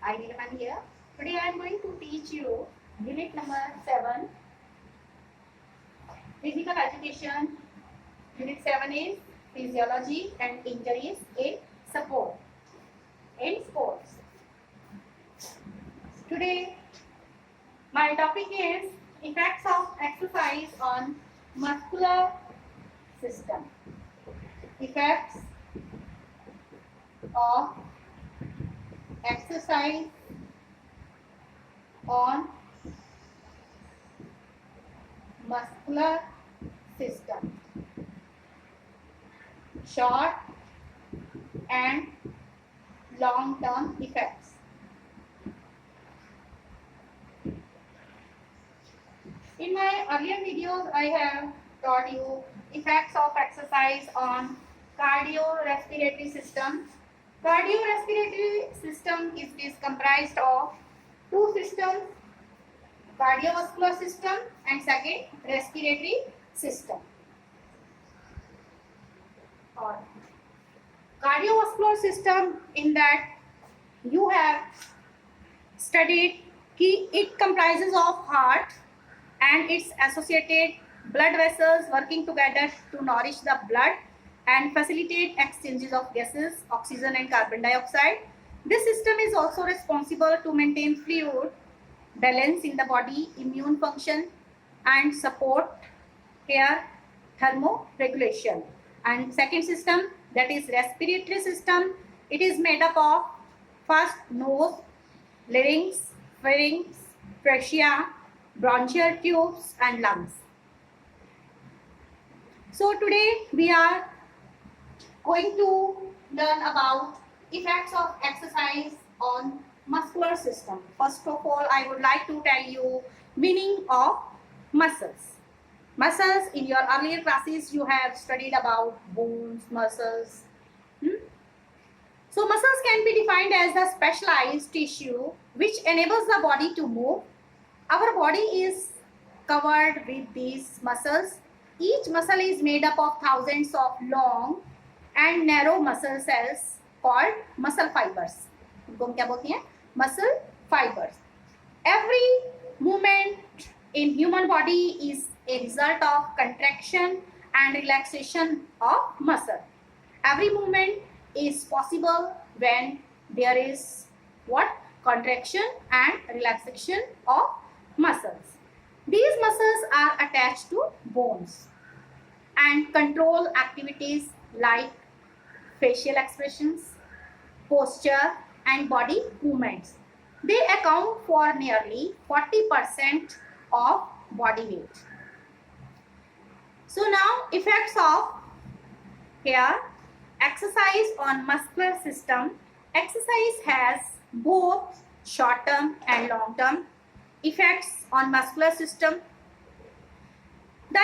I Nilaman here. Today I am going to teach you unit number 7, physical education. Unit 7 is physiology and injuries in support in sports. Today my topic is effects of exercise on muscular system. Effects of exercise on muscular system. Short and long-term effects. In my earlier videos, I have taught you effects of exercise on cardiorespiratory system. Cardiorespiratory system is comprised of two systems, cardiovascular system and second respiratory system. Or cardiovascular system, in that you have studied it comprises of heart and its associated blood vessels working together to nourish the blood and facilitate exchanges of gases, oxygen and carbon dioxide. This system is also responsible to maintain fluid balance in the body, immune function and support here thermoregulation. And second system, that is respiratory system. It is made up of first nose, larynx, pharynx, trachea, bronchial tubes and lungs. So today we are going to learn about effects of exercise on muscular system. First of all, I would like to tell you meaning of muscles. Muscles, in your earlier classes you have studied about bones, muscles. So muscles can be defined as the specialized tissue which enables the body to move. Our body is covered with these muscles. Each muscle is made up of thousands of long and narrow muscle cells called muscle fibers. इनको हम क्या बोलते हैं? Muscle fibers. Every movement in human body is a result of contraction and relaxation of muscle. Every movement is possible when there is what? Contraction and relaxation of muscles. These muscles are attached to bones and control activities like facial expressions, posture and body movements. They account for nearly 40% of body weight. So now effects of here exercise on muscular system. Exercise has both short term and long term effects on muscular system. The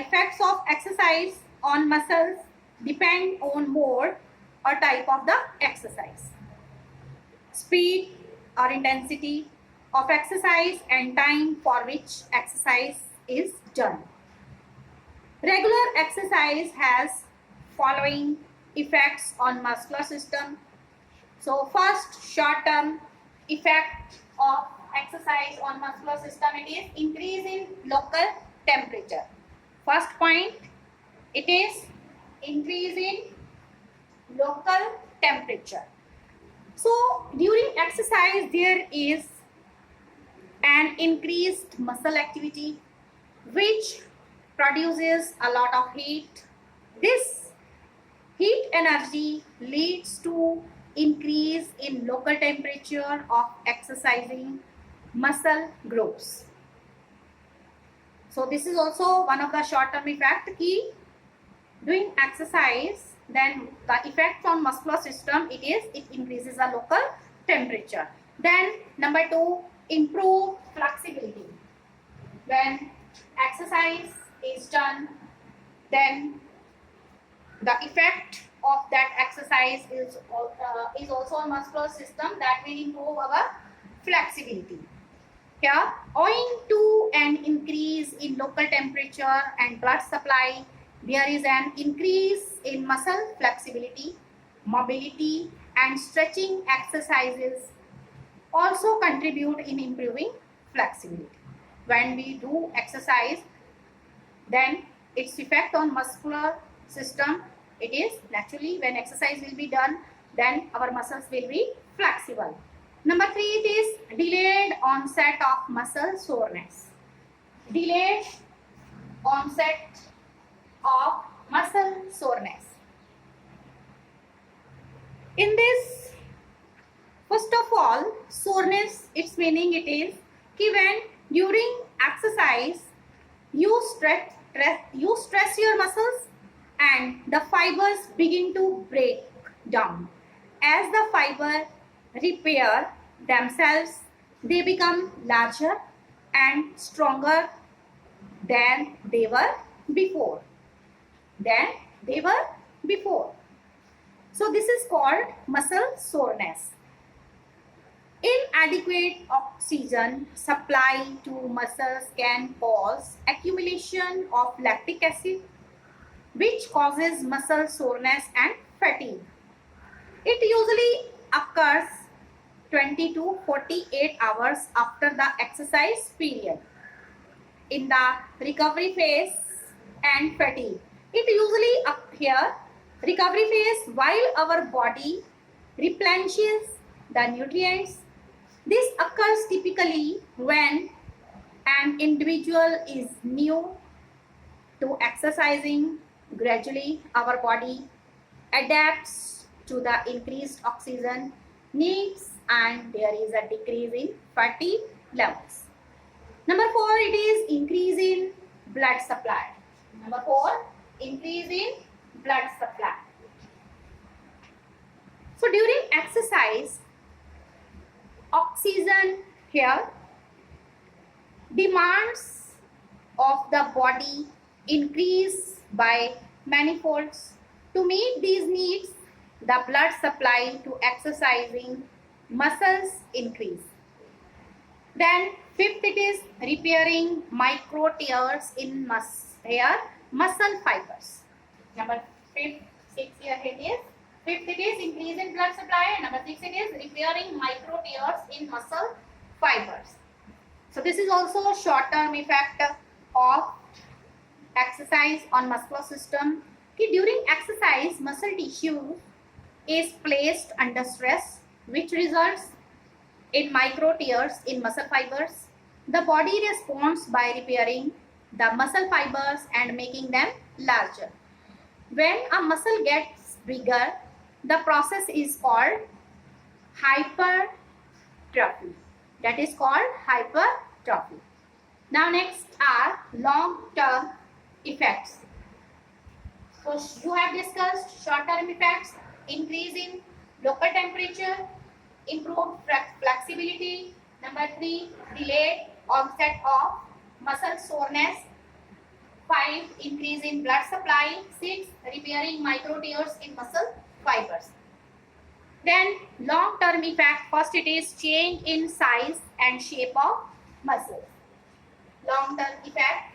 effects of exercise on muscles depend on mode or type of the exercise, speed or intensity of exercise and time for which exercise is done. Regular exercise has following effects on muscular system. So first, short term effect of exercise on muscular system, it is increase in local temperature. First point, it is increase in local temperature. So during exercise there is an increased muscle activity which produces a lot of heat. This heat energy leads to increase in local temperature of exercising muscle groups. So this is also one of the short-term effect. Key doing exercise, then the effect on muscular system, it increases the local temperature. Then number 2, improve flexibility. When exercise is done, then the effect of that exercise is also a muscular system that will improve our flexibility. Here, owing to an increase in local temperature and blood supply, there is an increase in muscle flexibility. mobility, and stretching exercises also contribute in improving flexibility. When we do exercise, then its effect on muscular system, it is naturally when exercise will be done, then our muscles will be flexible. Number 3, it is delayed onset of muscle soreness. Delayed onset of muscle soreness. In this, first of all, soreness, its meaning it is कि when during exercise you stress your muscles and the fibers begin to break down. As the fiber repair themselves, they become larger and stronger than they were before. So this is called muscle soreness. Inadequate oxygen supply to muscles can cause accumulation of lactic acid, which causes muscle soreness and fatigue. It usually occurs 20 to 48 hours after the exercise period. In the recovery phase and fatigue, it usually appears recovery phase while our body replenishes the nutrients. This occurs typically when an individual is new to exercising. Gradually, our body adapts to the increased oxygen needs and there is a decrease in fatigue levels. Number 4, it is increase in blood supply. Number 4, increase in blood supply. So during exercise, oxygen here demands of the body increase by manifolds. To meet these needs, the blood supply to exercising muscles increase. Then 5th, it is repairing micro tears in muscle fibers. Number 5th, 6 here it is. 5th, it is increase in blood supply. Number 6, it is repairing micro tears in muscle fibers. So this is also a short-term effect of exercise on muscular system. During exercise, muscle tissue is placed under stress, which results in micro tears in muscle fibers. The body responds by repairing the muscle fibers and making them larger. When a muscle gets bigger, the process is called hypertrophy. That is called hypertrophy. Now next are long-term effects. So you have discussed short-term effects, increase in local temperature, improved flexibility. Number 3, delayed onset of muscle soreness. 5, increase in blood supply. 6, repairing micro tears in muscle fibers. Then long-term effect, first it is change in size and shape of muscles. Long-term effect.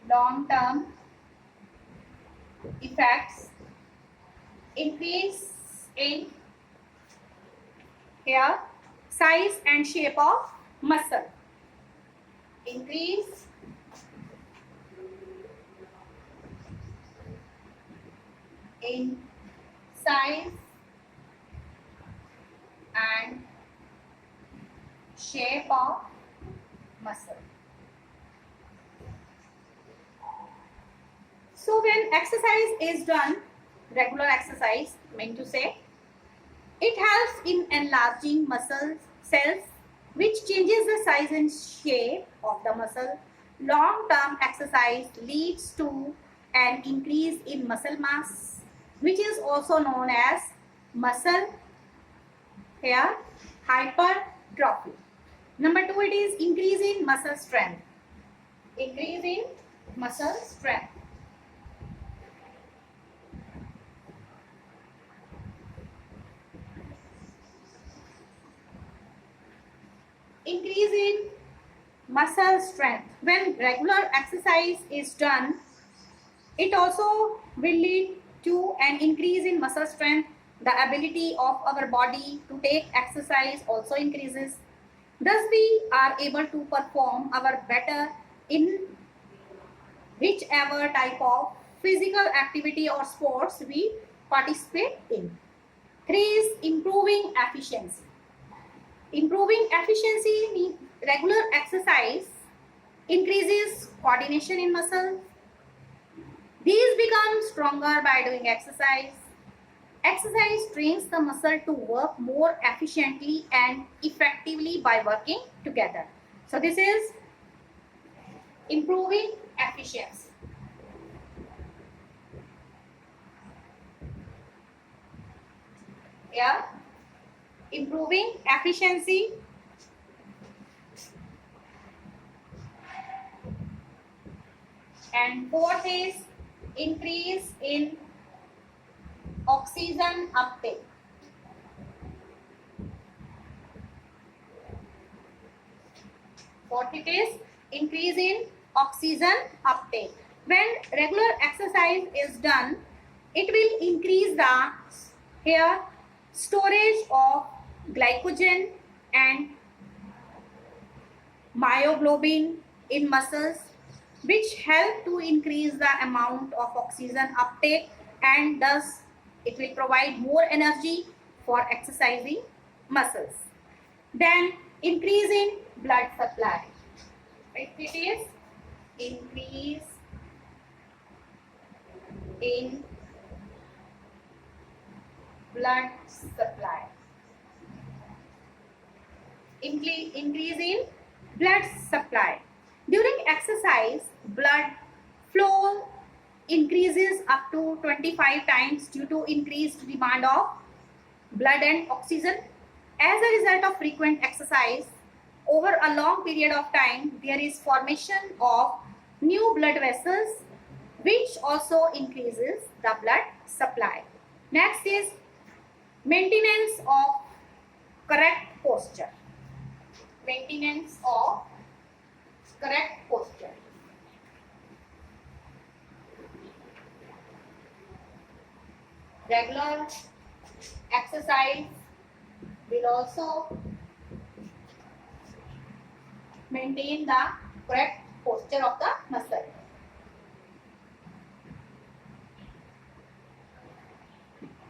Long-term effects, increase in here size and shape of muscle. Increase in size and shape of muscle. So when exercise is done, regular exercise, meant to say, it helps in enlarging muscle cells, which changes the size and shape of the muscle. Long-term exercise leads to an increase in muscle mass, which is also known as muscle here hypertrophy. Number 2, it is increase in muscle strength. Increase in muscle strength. increase in muscle strength. When regular exercise is done, it also will lead to an increase in muscle strength. The ability of our body to take exercise also increases. Thus, we are able to perform our better in whichever type of physical activity or sports we participate in. 3 is improving efficiency. Improving efficiency means regular exercise increases coordination in muscles. These become stronger by doing exercise. Exercise trains the muscle to work more efficiently and effectively by working together. So this is improving efficiency. Yeah, improving efficiency. And 4th is increase in oxygen uptake. What it is? Increase in oxygen uptake. When regular exercise is done, it will increase the here storage of glycogen and myoglobin in muscles, which help to increase the amount of oxygen uptake, and thus it will provide more energy for exercising muscles. Then increase in blood supply. It is increase in blood supply. Increase in blood supply. During exercise, blood flow increases up to 25 times due to increased demand of blood and oxygen. As a result of frequent exercise, over a long period of time, there is formation of new blood vessels, which also increases the blood supply. Next is maintenance of correct posture. Maintenance of correct posture. Regular exercise will also maintain the correct posture of the muscle.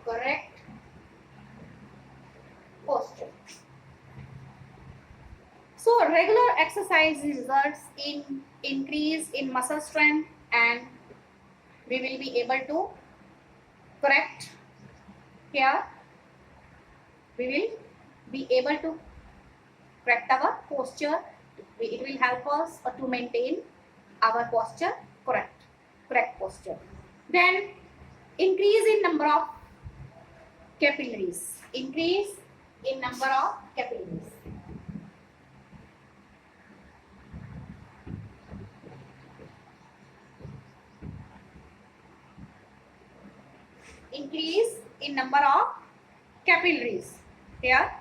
Correct posture. So regular exercise results in increase in muscle strength, and we will be able to correct here. We will be able to correct our posture. It will help us to maintain our posture correct posture. Then increase in number of capillaries. Increase in number of capillaries. Increase in number of capillaries. Here,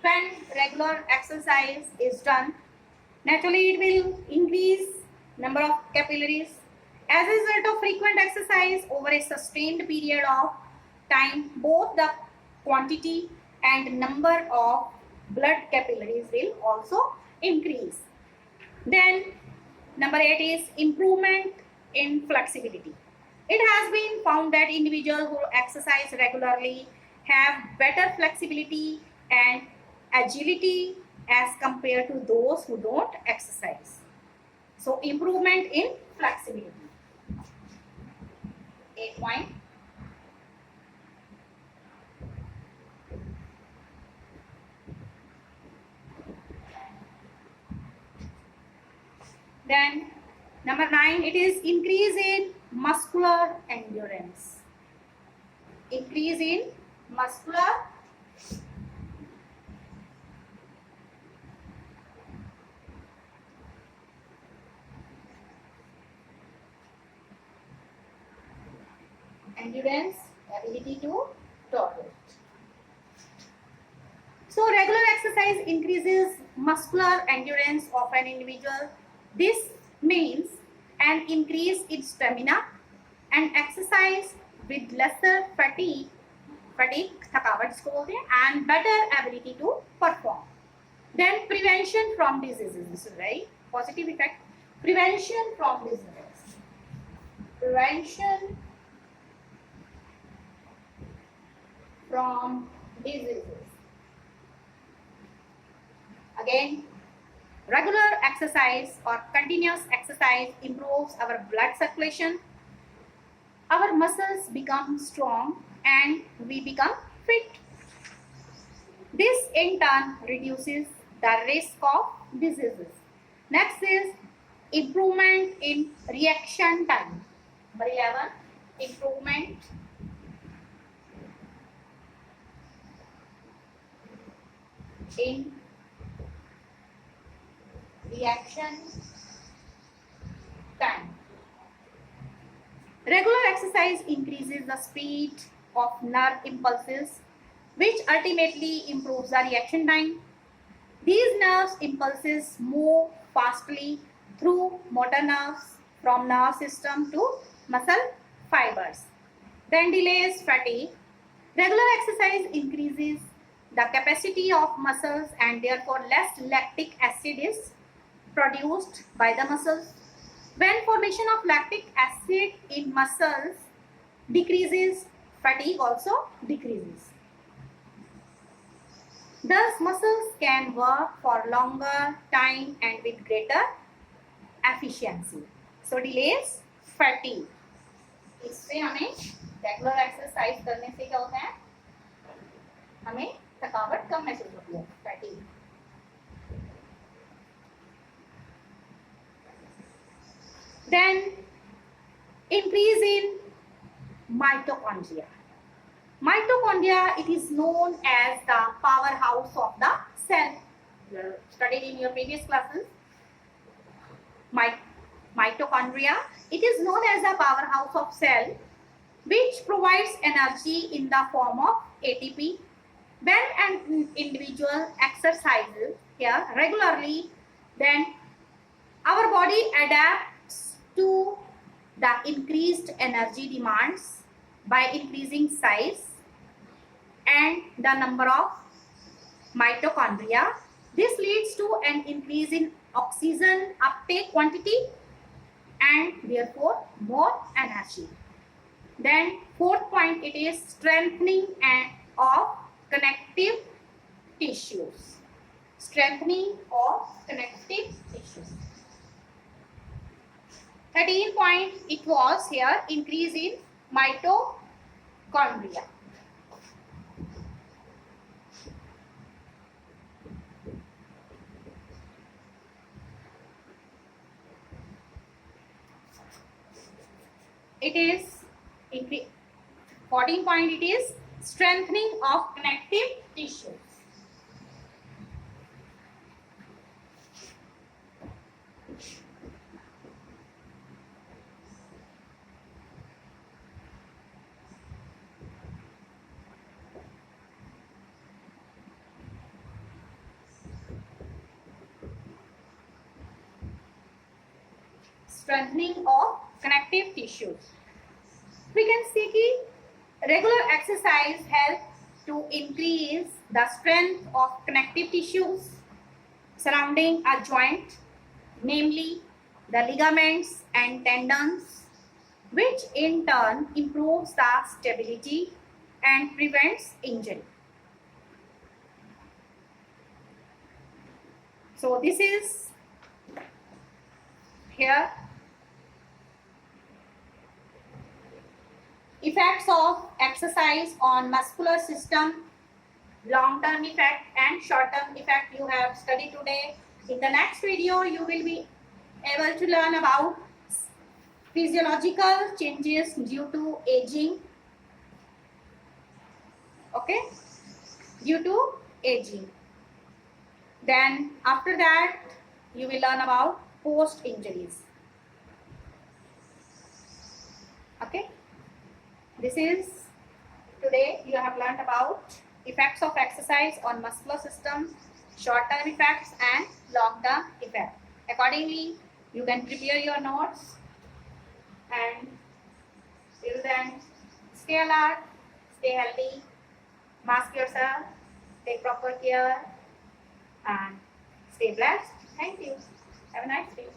when regular exercise is done, naturally it will increase number of capillaries. As a result of frequent exercise over a sustained period of time, both the quantity and number of blood capillaries will also increase. Then number 8 is improvement in flexibility. It has been found that individuals who exercise regularly have better flexibility and agility as compared to those who don't exercise. So improvement in flexibility. 8 point. Then number 9, it is increase in muscular endurance. Increase in muscular endurance, ability to tolerate. So regular exercise increases muscular endurance of an individual. This means an increase in stamina and exercise with lesser fatigue थकावट इसको बोलते हैं, and better ability to perform. Then prevention from diseases. This is very positive effect. Prevention from diseases. Prevention from diseases. Again, regular exercise or continuous exercise improves our blood circulation. Our muscles become strong and we become fit. This in turn reduces the risk of diseases. Next is improvement in reaction time. Number 11, improvement in reaction time. Regular exercise increases the speed of nerve impulses, which ultimately improves the reaction time. These nerve impulses move fastly through motor nerves from nerve system to muscle fibers. Then delays fatigue. Regular exercise increases the capacity of muscles and therefore less lactic acid is produced by the muscles. When formation of lactic acid in muscles decreases, fatigue also decreases. Thus, muscles can work for longer time and with greater efficiency. So, delays fatigue. इससे हमें regular exercise करने से क्या होता है, हमें थकावट कम महसूस होती है, fatigue. Then increase in mitochondria. Mitochondria, it is known as the powerhouse of the cell. You studied in your previous classes. Mitochondria, it is known as the powerhouse of cell, which provides energy in the form of ATP. When an individual exercises here regularly, then our body adapts to the increased energy demands by increasing size and the number of mitochondria. This leads to an increase in oxygen uptake quantity and therefore more energy. Then fourth point, it is strengthening of connective tissues. Strengthening of connective tissues. 13 point, it was here increase in mitochondria. It is 14 point, it is strengthening of connective tissues. Strengthening of connective tissues. We can see that regular exercise helps to increase the strength of connective tissues surrounding a joint, namely the ligaments and tendons, which in turn improves the stability and prevents injury. So this is here effects of exercise on muscular system, long-term effect and short-term effect you have studied today. In the next video, you will be able to learn about physiological changes due to aging. Okay, due to aging. Then after that, you will learn about post-injuries. Okay. This is today you have learned about effects of exercise on muscular system, short-term effects and long-term effects. Accordingly, you can prepare your notes, and till then, stay alert, stay healthy, mask yourself, take proper care, and stay blessed. Thank you. Have a nice day.